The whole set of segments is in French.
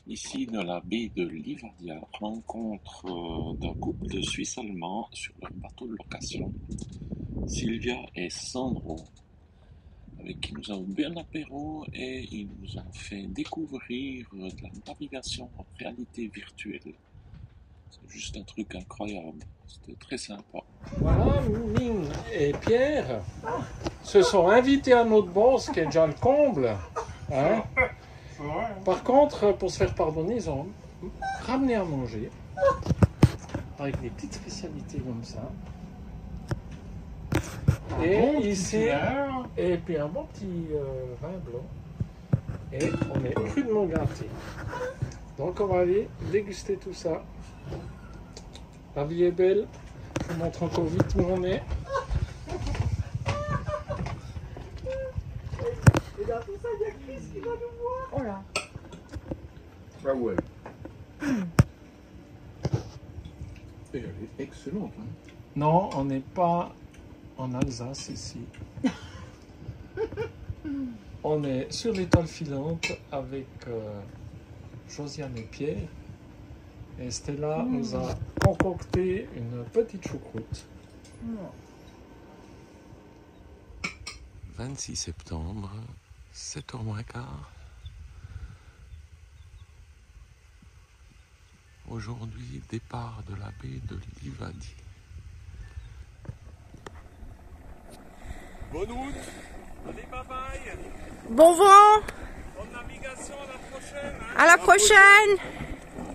Ici, dans la baie de Livadia, rencontre d'un couple de Suisses allemands sur leur bateau de location, Sylvia et Sandro, avec qui nous avons bu un apéro et ils nous ont fait découvrir de la navigation en réalité virtuelle. C'est juste un truc incroyable, c'était très sympa. Voilà, Ming et Pierre se sont invités à notre banc, ce qui est déjà le comble. Hein. Par contre, pour se faire pardonner, ils ont ramené à manger, avec des petites spécialités comme ça. Et bon ici, et puis un bon petit vin blanc. Et on est crudement gâtés. Donc on va aller déguster tout ça. La vie est belle. Je vous montre encore vite où on est. Et dans tout ça, il y a Chris qui va nous voir. Oh là. Ah ouais. Et elle est excellente. Hein. Non, on n'est pas en Alsace ici. On est sur l'étoile filante avec Josiane et Pierre. Et Stella nous a concocté une petite choucroute. 26 septembre, 7h moins quart. Aujourd'hui, départ de la baie de Livadi. Bonne route. Allez, bye bye. Bon vent. Bonne navigation, à la prochaine. Hein. À la prochaine.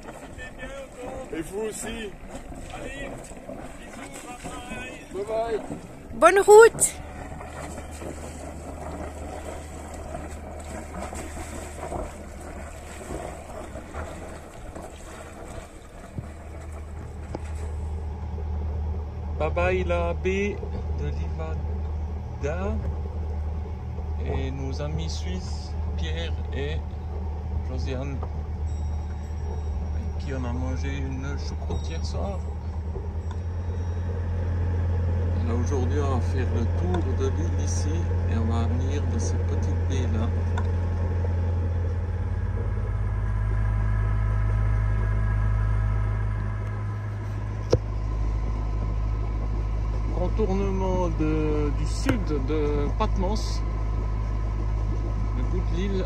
Profitez bien autour. Et vous aussi. Allez, bisous, bye bye. Bye bye. Bonne route. Bye bye la baie de Livada. Et nos amis suisses, Pierre et Josiane, avec qui on a mangé une choucroute hier soir. Et là aujourd'hui on va faire le tour de l'île ici et on va venir de cette petite baie là. Contournement du sud de Patmos, le bout de l'île.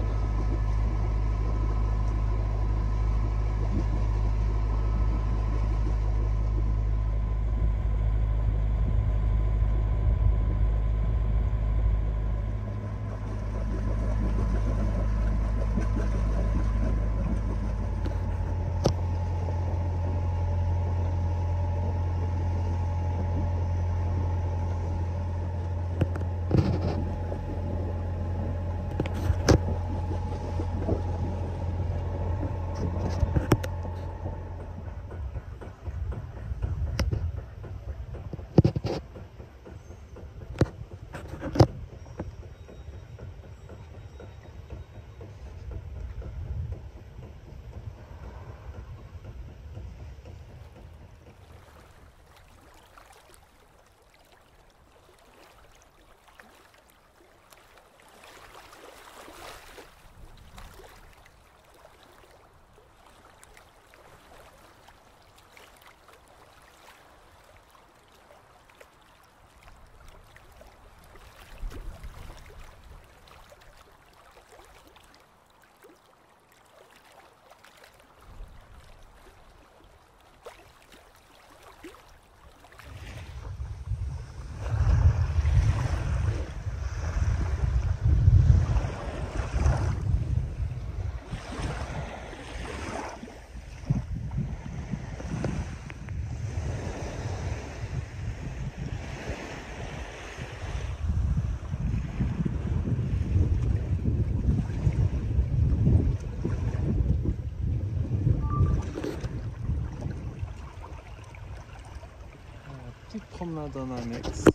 Petite promenade en annexe.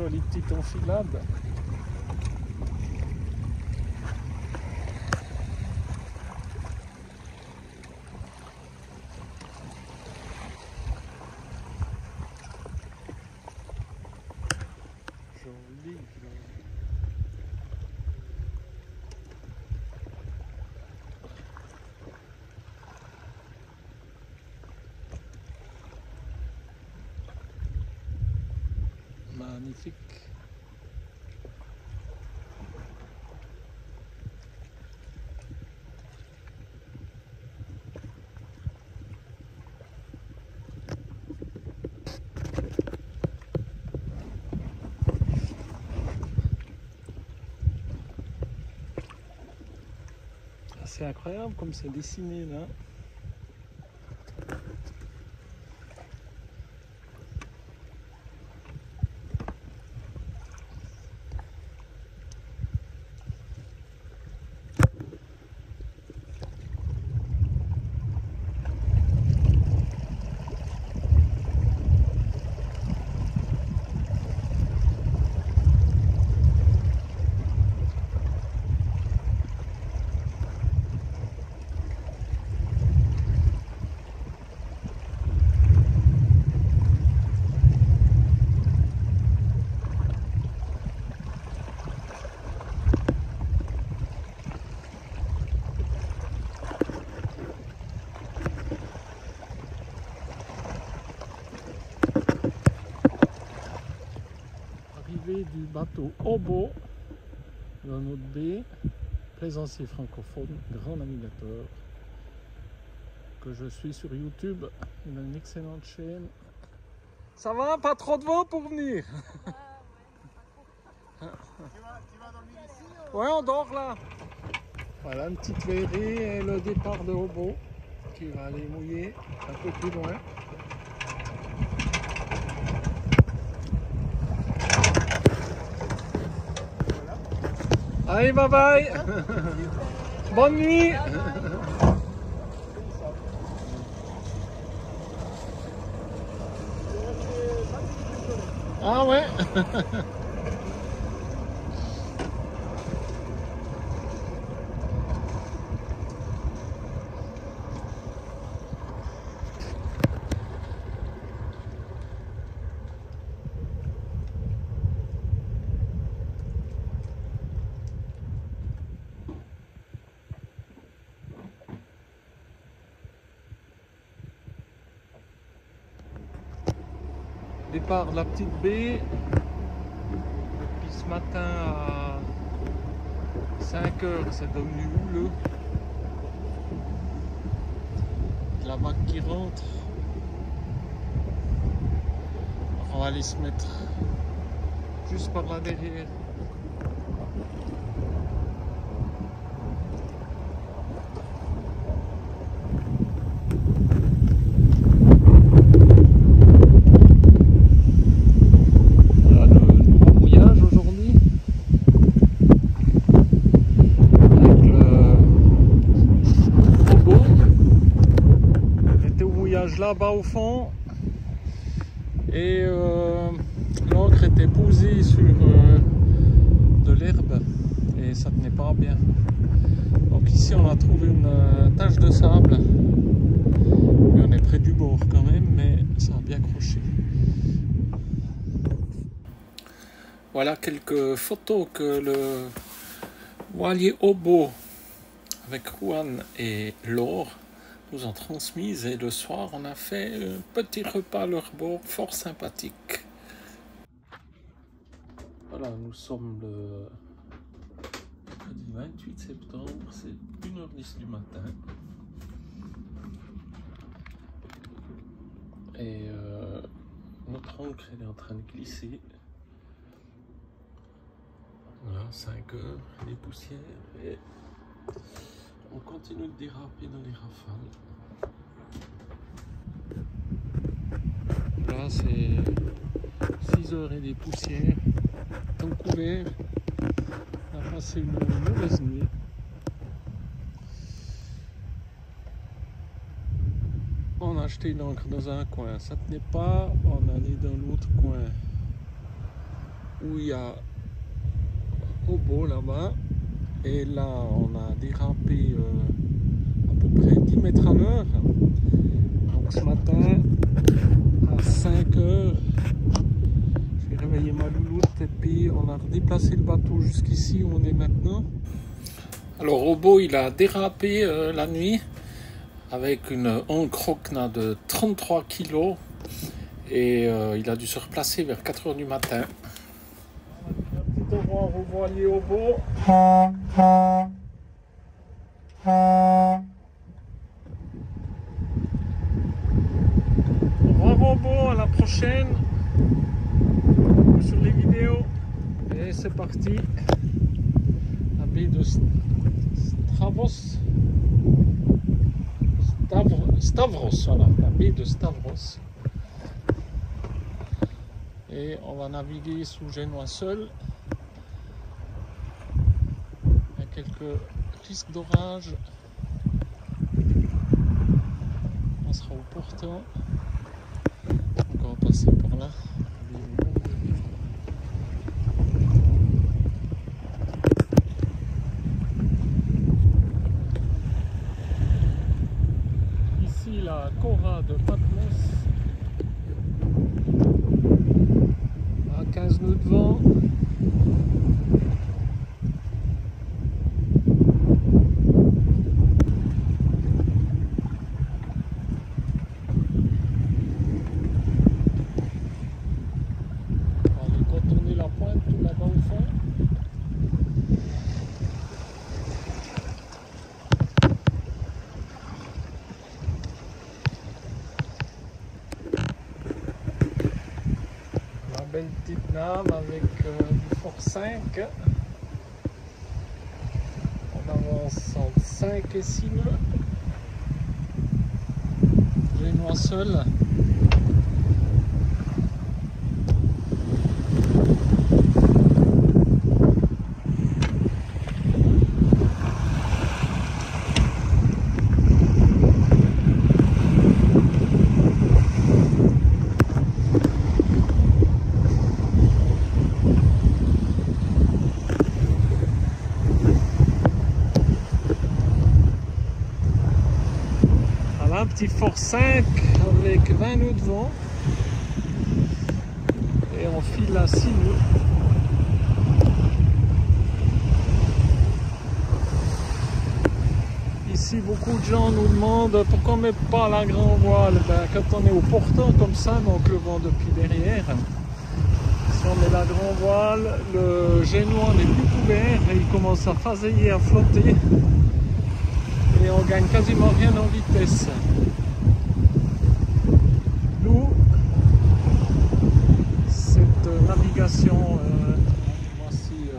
jolie petite enfilade. Joli, joli. Magnifique. C'est incroyable comme c'est dessiné là. Du bateau Obo dans notre baie, plaisancier francophone, grand navigateur, que je suis sur YouTube. Il a une excellente chaîne. Ça va, pas trop de vent pour venir? Tu vas dormir ici Ouais, on dort là. Voilà une petite verrie et le départ de Obo qui va aller mouiller un peu plus loin. Allez, bye bye. Bonne nuit. Ah ouais. Départ de la petite baie depuis ce matin à 5 h, c'est devenu houleux. La vague qui rentre. On va aller se mettre juste par là derrière. Là-bas au fond et l'ancre était posée sur de l'herbe et ça tenait pas bien. Donc ici on a trouvé une tache de sable, mais on est près du bord quand même, mais ça a bien accroché. Voilà quelques photos que le voilier Obo avec Juan et Laure nous ont transmises, et le soir on a fait un petit repas à leur bord fort sympathique. Voilà, nous sommes le 28 septembre, c'est 1h10 du matin et notre ancre elle est en train de glisser. Voilà, 5 heures, les poussières, et on continue de déraper dans les rafales. Là, c'est 6 heures et des poussières. Tout couvert. On a passé une mauvaise nuit. On a acheté une ancre dans un coin, ça tenait pas, on allait dans l'autre coin. où il y a Obo là-bas. Et là, on a dérapé à peu près 10 mètres à l'heure. Donc ce matin, à 5 heures, j'ai réveillé ma louloute et puis on a redéplacé le bateau jusqu'ici où on est maintenant. Alors Obo, il a dérapé la nuit avec une Ancre de 33 kg et il a dû se replacer vers 4 heures du matin. Un petit au revoir au voilier Obo. Au revoir Obo, à la prochaine sur les vidéos. Et c'est parti. La baie de Stavros, voilà, la baie de Stavros. Et on va naviguer sous Génois seul. Il y a quelques risques d'orage. On sera au portant. Donc on va passer par là. Ici la Cora de Patmos. À 15 nœuds de vent. On va aller contourner la pointe tout là-bas au fond. Belle petite nave avec du Fort 5. On avance entre 5 et 6 nœuds. Génois seul. Un petit Fort 5 avec 20 nœuds de vent et on file à 6 nœuds. Ici beaucoup de gens nous demandent pourquoi on ne met pas la grand voile. Ben, quand on est au portant comme ça, donc le vent depuis derrière, si on met la grand voile, le génois n'est plus couvert et il commence à faseiller, à flotter. Et on gagne quasiment rien en vitesse. D'où cette navigation voici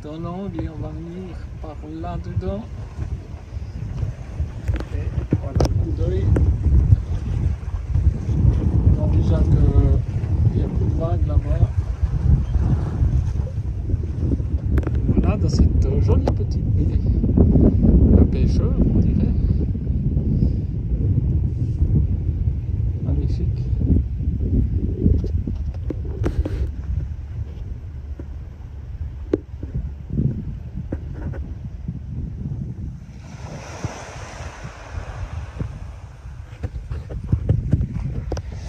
d'un angle et on va venir par là dedans. Et voilà le coup d'œil. On voit déjà qu'il n'y a plus de vagues là-bas. Voilà dans cette jolie petite baie. Pêcheur, on dirait. Magnifique.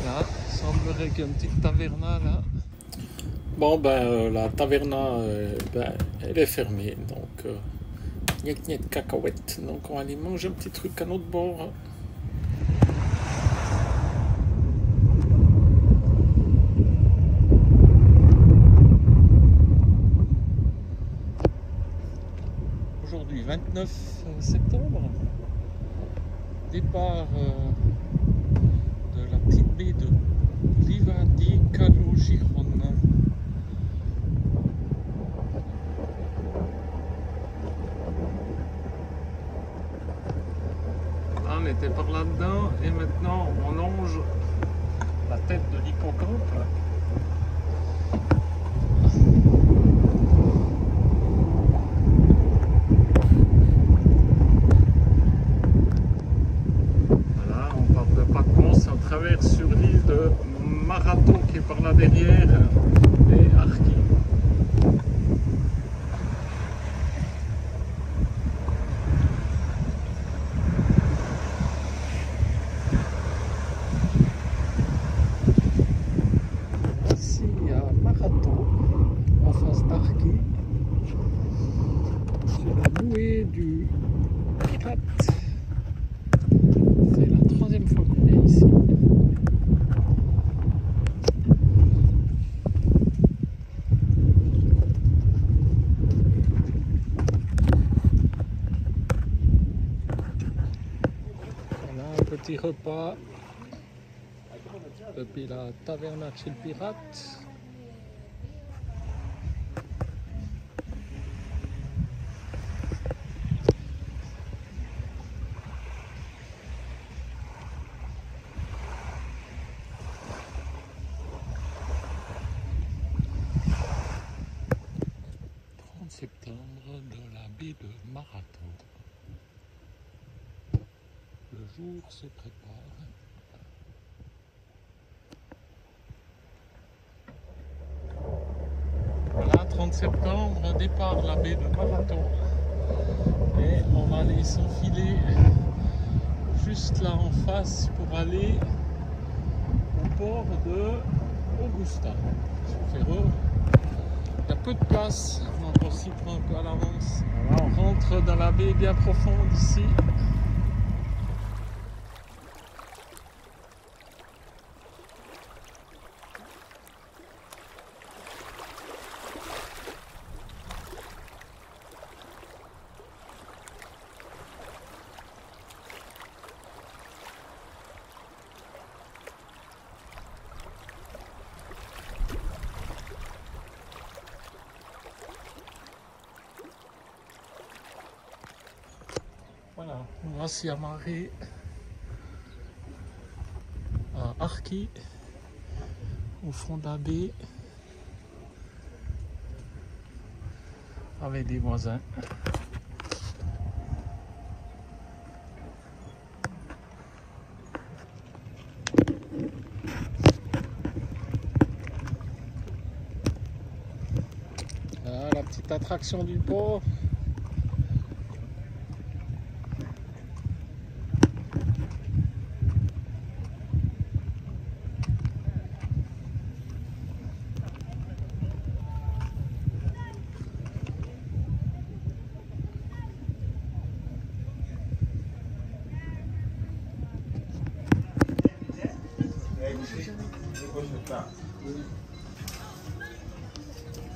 Là, il semblerait qu'il y a une petite taverna là. Bon ben la taverna elle est fermée donc niet de cacahuètes, donc on va aller manger un petit truc à notre bord. Aujourd'hui 29 septembre, départ de la petite baie de Riva di Calogirone. On était par là-dedans et maintenant on longe la tête de l'hippocampe. Voilà, on part de Patmos, on traverse sur l'île de Marathon qui est par là derrière et Marato, en face d'Arki. C'est la bouée du Pirate. C'est la 3e fois qu'on est ici. On a un petit repas depuis la taverne chez le Pirate. Septembre de la baie de Marato. Le jour se prépare. Voilà, 30 septembre, départ de la baie de Marato. Et on va aller s'enfiler juste là en face pour aller au port de Augusta sur Ferro. Il y a peu de place, donc on s'y prend un peu à l'avance. Voilà, on rentre dans la baie bien profonde ici. Voilà, on va s'y amarrer à Arki, au fond de la baie, avec des voisins. Voilà la petite attraction du port.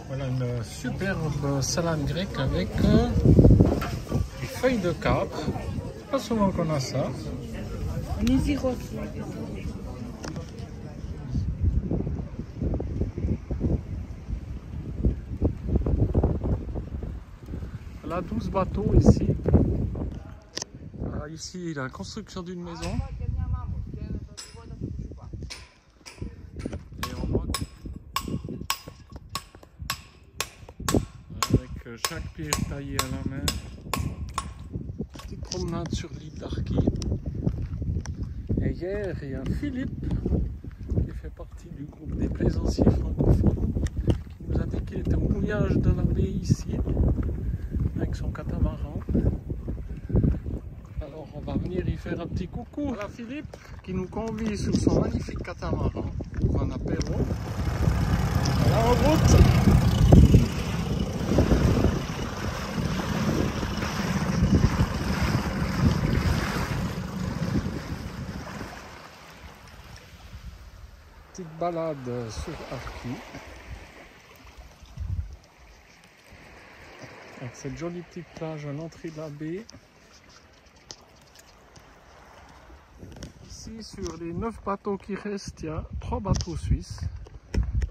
Voilà une superbe salade grecque avec des feuilles de capre. Pas souvent qu'on a ça. Voilà 12 bateaux ici. Voilà, ici la construction d'une maison. Chaque pierre taillée à la main. Petite promenade sur l'île d'Arki. Et hier, il y a Philippe, qui fait partie du groupe des plaisanciers francophones, qui nous a dit qu'il était au mouillage de la baie ici, avec son catamaran. Alors on va venir y faire un petit coucou. Voilà Philippe, qui nous convie sur son magnifique catamaran pour un apéro. Voilà, en route! Petite balade sur Arki avec cette jolie petite plage à l'entrée de la baie. Ici sur les 9 bateaux qui restent, il y a 3 bateaux suisses,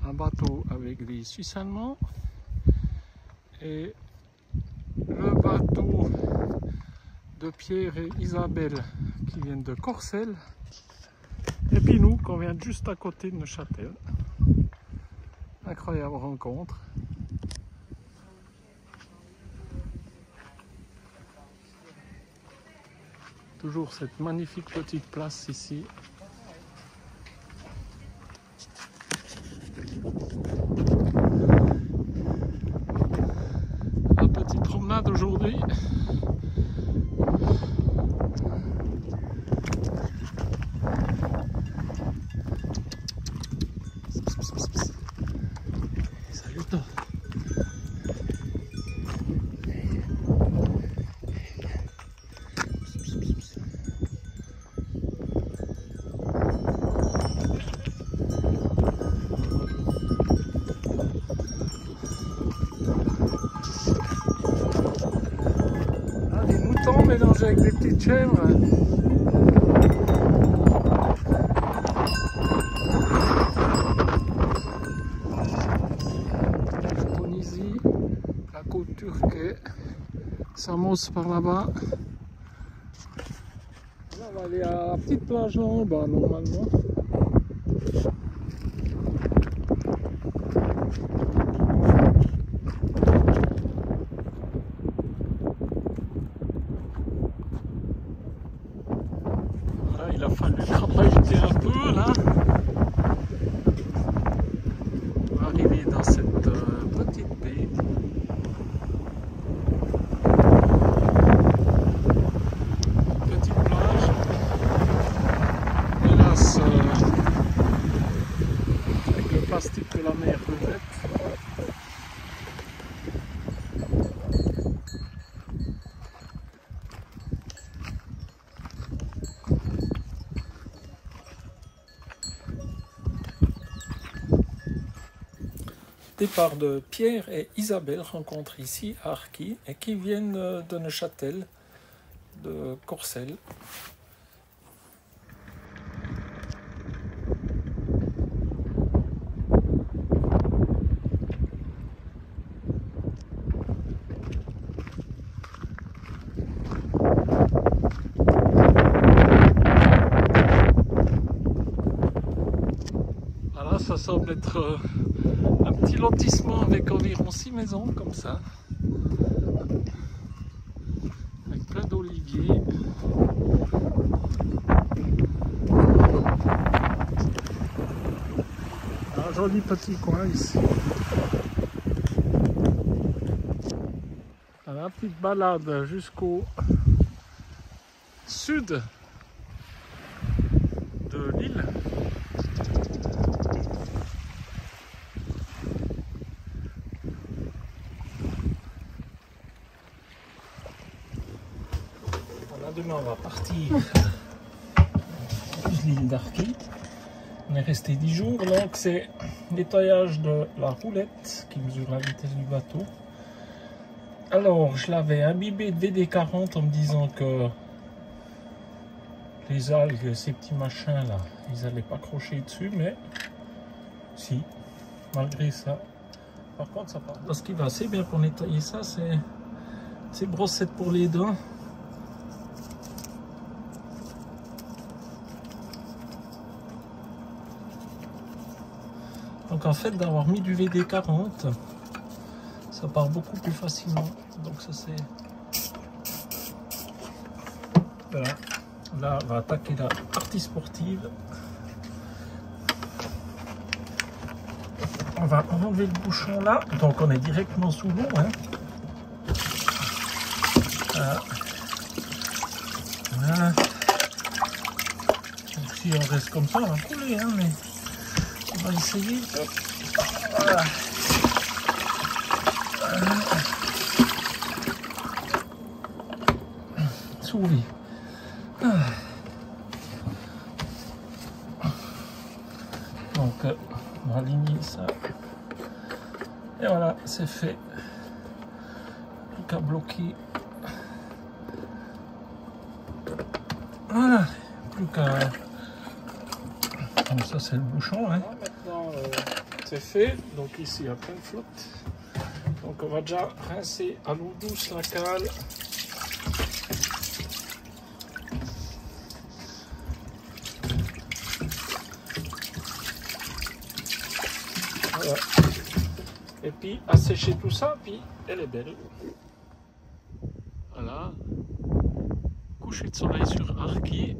un bateau avec les Suisses allemands et le bateau de Pierre et Isabelle qui viennent de Corcelles. Et puis nous, qu'on vient juste à côté de Neuchâtel. Incroyable rencontre. Toujours cette magnifique petite place ici. La petite promenade aujourd'hui. Attends. Ah, des moutons mélangés avec des petites chèvres. La côte turque, Samos par là-bas. On va aller à la petite plage là en bas normalement. Voilà, il a fallu crapahuter un peu là. On va arriver dans cette petite baie. Avec le plastique que la mer rejette. Départ de Pierre et Isabelle rencontrent ici à Arquis et qui viennent de Neuchâtel, de Courcelles. Voilà, ça semble être un petit lotissement avec environ 6 maisons comme ça, avec plein d'oliviers. Un joli petit coin ici. Voilà, petite balade jusqu'au sud de l'île. Demain on va partir de l'île d'Arquis. On est resté 10 jours, donc c'est nettoyage de la roulette qui mesure la vitesse du bateau. Alors je l'avais imbibé de VD40 en me disant que les algues, ces petits machins là, ils n'allaient pas crocher dessus, mais si, malgré ça. Par contre ça part. Ce qui va assez bien pour nettoyer ça, c'est brossette pour les dents. Donc en fait d'avoir mis du VD40, ça part beaucoup plus facilement. Donc ça c'est... Voilà. Là on va attaquer la partie sportive. On va enlever le bouchon là. Donc on est directement sous l'eau. Hein. Voilà. Donc si on reste comme ça, on va couler. Hein, mais... On va essayer. Voilà. Souris. Donc, on va aligner ça. Et voilà, c'est fait. Plus qu'à bloquer. Voilà. Plus qu'à... Donc ça, c'est le bouchon. Hein. Maintenant, c'est fait. Donc ici, il y a plein de flotte. Donc on va déjà rincer à l'eau douce la cale. Voilà. Et puis assécher tout ça, puis elle est belle. Voilà. Coucher de soleil sur Arquis.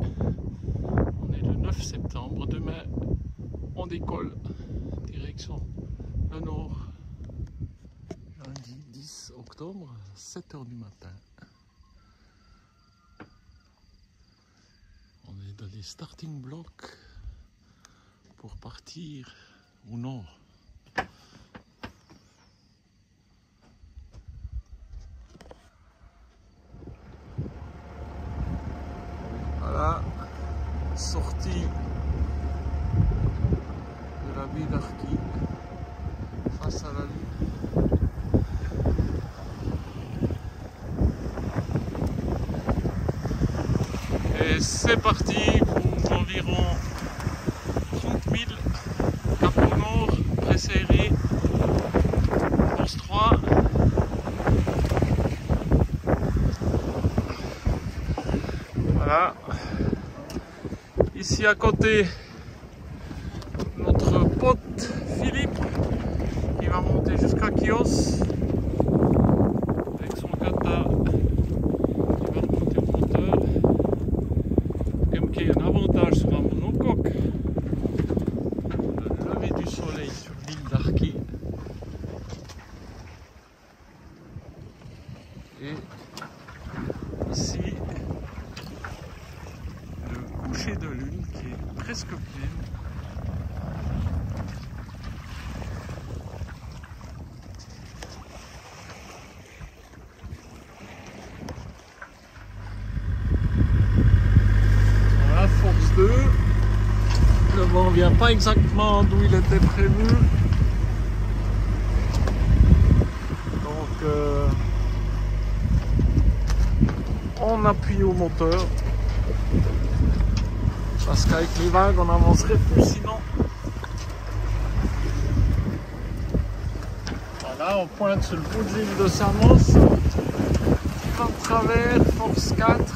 On est le 9 septembre. Demain, on décolle. Direction le nord. Lundi 10 octobre, 7 h du matin. On est dans les starting blocks pour partir au nord. sortie de la baie d'Arki, face à la Lune. Et c'est parti pour environ 30 000 Cap au Nord, Pré-Serré, Force 3. Voilà. Ici à côté, notre pote Philippe qui va monter jusqu'à Chios avec son kata. Il va remonter au moteur. Comme qu'il y a un avantage sur un monocoque, le lever du soleil sur l'île d'Arki. Et ici, le coucher de lune qui est presque plein. Voilà, force 2. Le vent vient pas exactement d'où il était prévu. Donc on appuie au moteur. Parce qu'avec les vagues, on n'avancerait plus sinon. Voilà, on pointe sur le bout de l'île de Samos. Qui va de travers, force 4.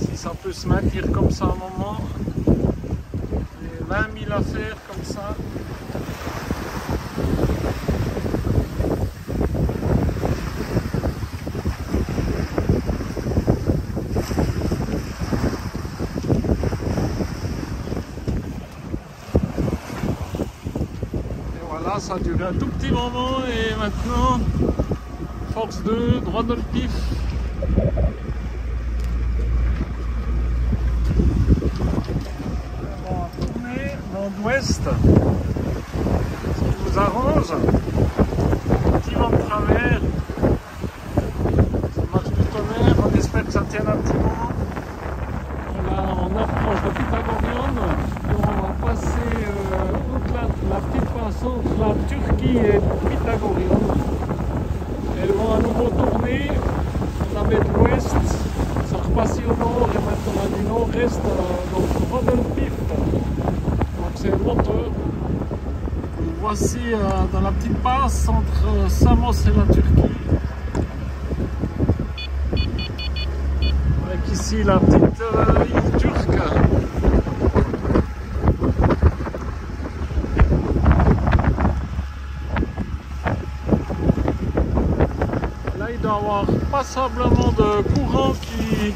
Si ça peut se maintenir comme ça un moment. J'ai 20 000 à faire comme ça. Ça a duré un tout petit moment et maintenant force 2, droit dans le pif. On va tourner nord-ouest, ce qui vous arrange. Petit vent de travers, ça marche du tonnerre, on espère que ça tienne un petit moment. Là on approche de Pythagorion et on va passer la petite passe entre la Turquie et Pythagorion. Elles vont à nouveau tourner, on avait de l'ouest, ça repasse au nord et maintenant du nord-est, donc droit dans le pif. Donc c'est le moteur. Nous voici dans la petite passe entre Samos et la Turquie. Avec ici la petite île turque. Il doit y avoir passablement de courant qui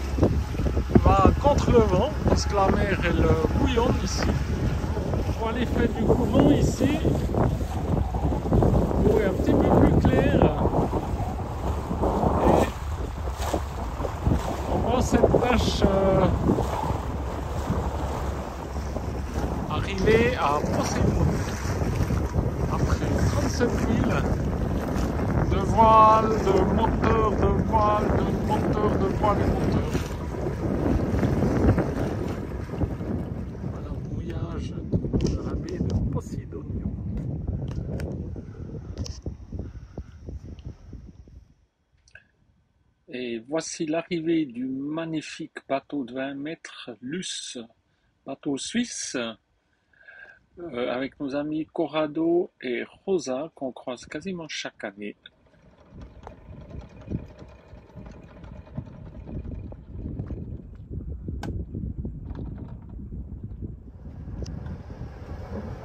va contre le vent parce que la mer elle bouillonne ici. Je vois l'effet du courant ici. L'eau est un petit peu plus claire. Et on voit cette tâche arriver à Poséidon après 37 000. De voile, de moteur, de voile, de moteur, de voile et moteur. Voilà le mouillage de la baie de Poséidon. Et voici l'arrivée du magnifique bateau de 20 mètres, Luce, bateau suisse, avec nos amis Corrado et Rosa qu'on croise quasiment chaque année.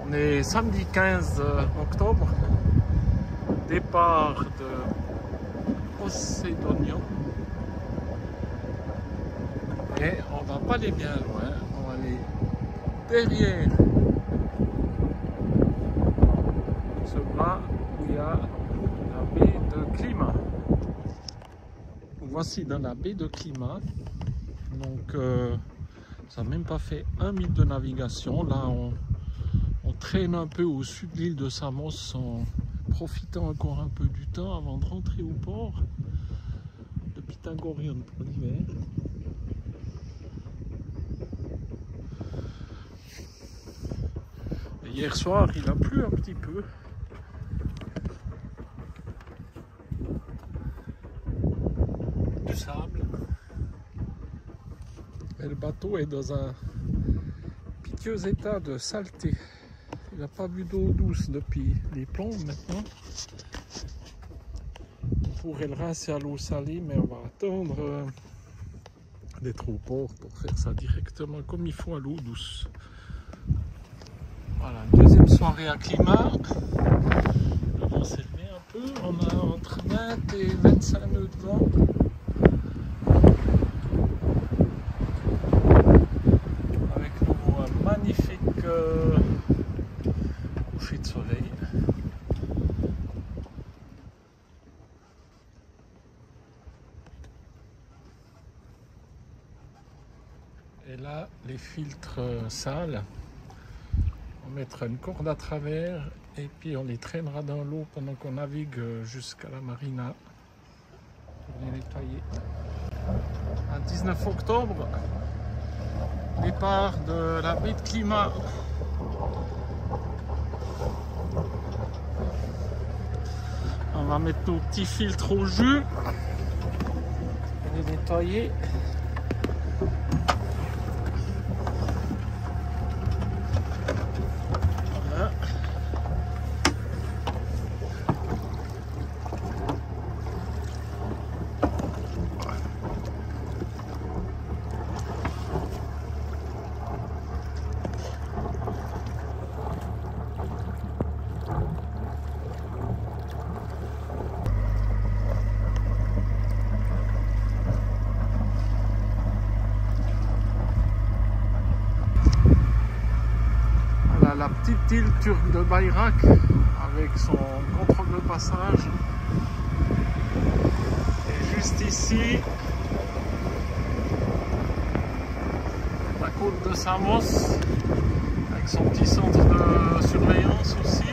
On est samedi 15 octobre, départ de Poséidon. Et on va pas aller bien loin, on va aller derrière ce bras où il y a la baie de Klima. Voici dans la baie de Klima, donc ça n'a même pas fait 1 mille de navigation. Là on traîne un peu au sud de l'île de Samos en profitant encore un peu du temps avant de rentrer au port de Pythagorion pour l'hiver. Hier soir, il a plu un petit peu. Du sable. Et le bateau est dans un piteux état de saleté. Il n'a pas bu d'eau douce depuis les plombes maintenant. On pourrait le rincer à l'eau salée, mais on va attendre d'être au port pour faire ça directement comme il faut à l'eau douce. Voilà, deuxième soirée à climat. Le vent s'est levé un peu. On a entre 20 et 25 nœuds de vent. Avec nos magnifiques couchers de soleil. Et là, les filtres sales. On mettra une corde à travers et puis on les traînera dans l'eau pendant qu'on navigue jusqu'à la marina pour les nettoyer. Un 19 octobre, départ de l'abri de climat. On va mettre nos petits filtres au jus pour les nettoyer. La petite île turque de Bayrak avec son contrôle de passage. Et juste ici, la côte de Samos avec son petit centre de surveillance aussi.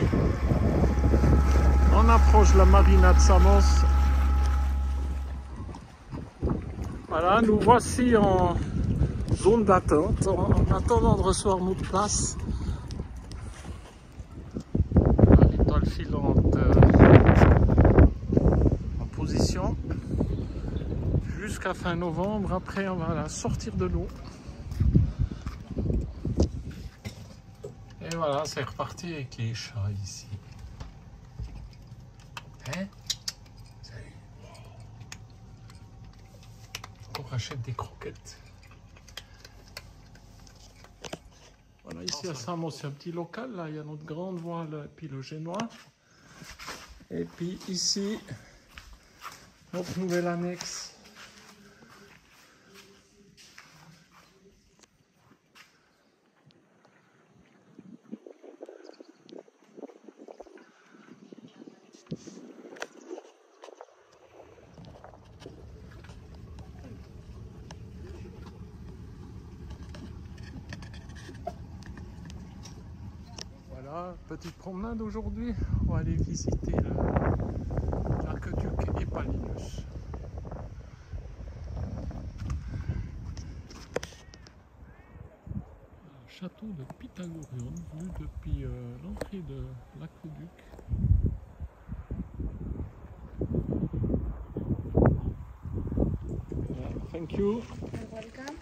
On approche la marina de Samos. Voilà, nous voici en zone d'attente en attendant de recevoir notre place. Filante en position jusqu'à fin novembre. Après on va la sortir de l'eau et voilà, c'est reparti avec les chats ici, hein. On rachète des croquettes. Voilà, ici à Samos, c'est un petit local. Là, il y a notre grande voile et puis le génois. Et puis ici, notre nouvelle annexe. Voilà, petite promenade aujourd'hui. On va aller visiter l'aqueduc Epalinus. Château de Pythagorion, vu depuis l'entrée de l'aqueduc. Thank you. You're welcome.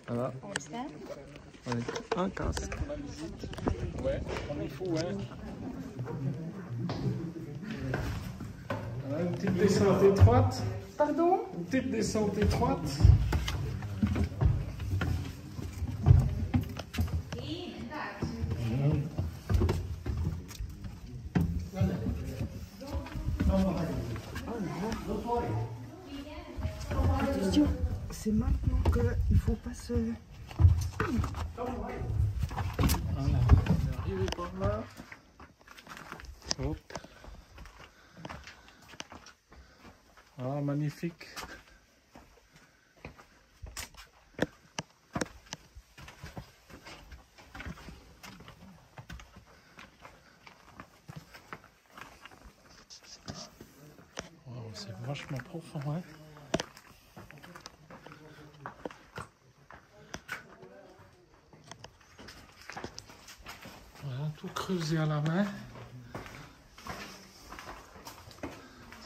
Voilà. Avec un casque. Ouais, comme il faut, hein. Voilà, une petite descente étroite. Pardon? Une petite descente étroite. Attention, c'est maintenant qu'il ne faut pas se... Voilà, on est arrivé par là. Hop. Ah, magnifique. Wow, c'est vachement profond, hein. tout creusé à la main.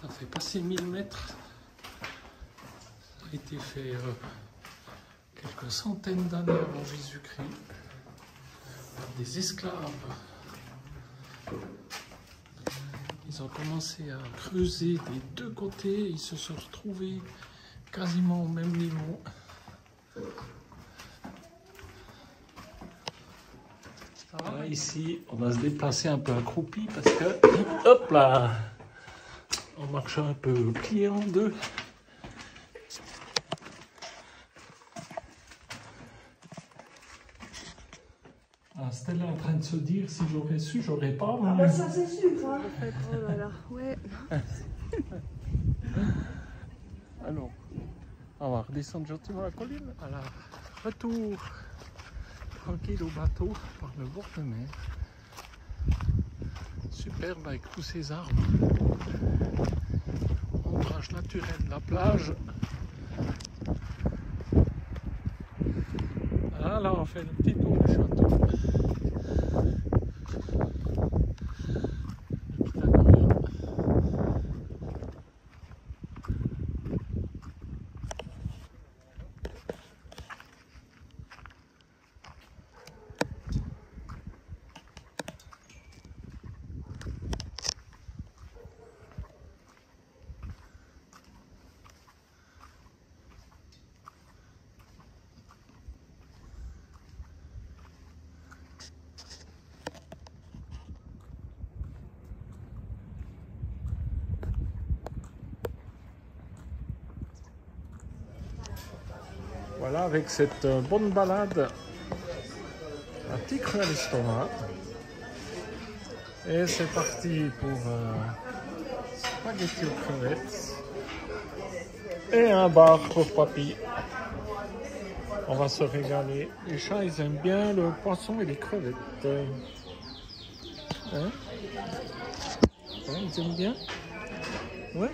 Ça fait passer 1000 mètres. Ça a été fait quelques centaines d'années avant Jésus-Christ par des esclaves. Ils ont commencé à creuser des deux côtés. Ils se sont retrouvés quasiment au même niveau. Là, ici, on va se déplacer un peu accroupi parce que, hop là, on marche un peu plié en deux. Ah, Stella est en train de se dire, si j'aurais su, j'aurais pas. Ah bah ça c'est sûr, hein. Oh là là, ouais. Alors, on va redescendre gentiment la colline. Voilà, retour tranquille au bateau par le bord de mer. Superbe avec tous ces arbres. Ombrage naturel de la plage. Là, on fait le petit tour du château. Voilà, avec cette bonne balade, un petit creux à l'estomac. Et c'est parti pour spaghetti aux crevettes. Et un bar pour papy. On va se régaler. Les chats, ils aiment bien le poisson et les crevettes. Hein? Ouais, ils aiment bien? Ouais?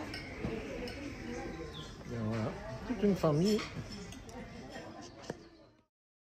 Bien, voilà. Toute une famille.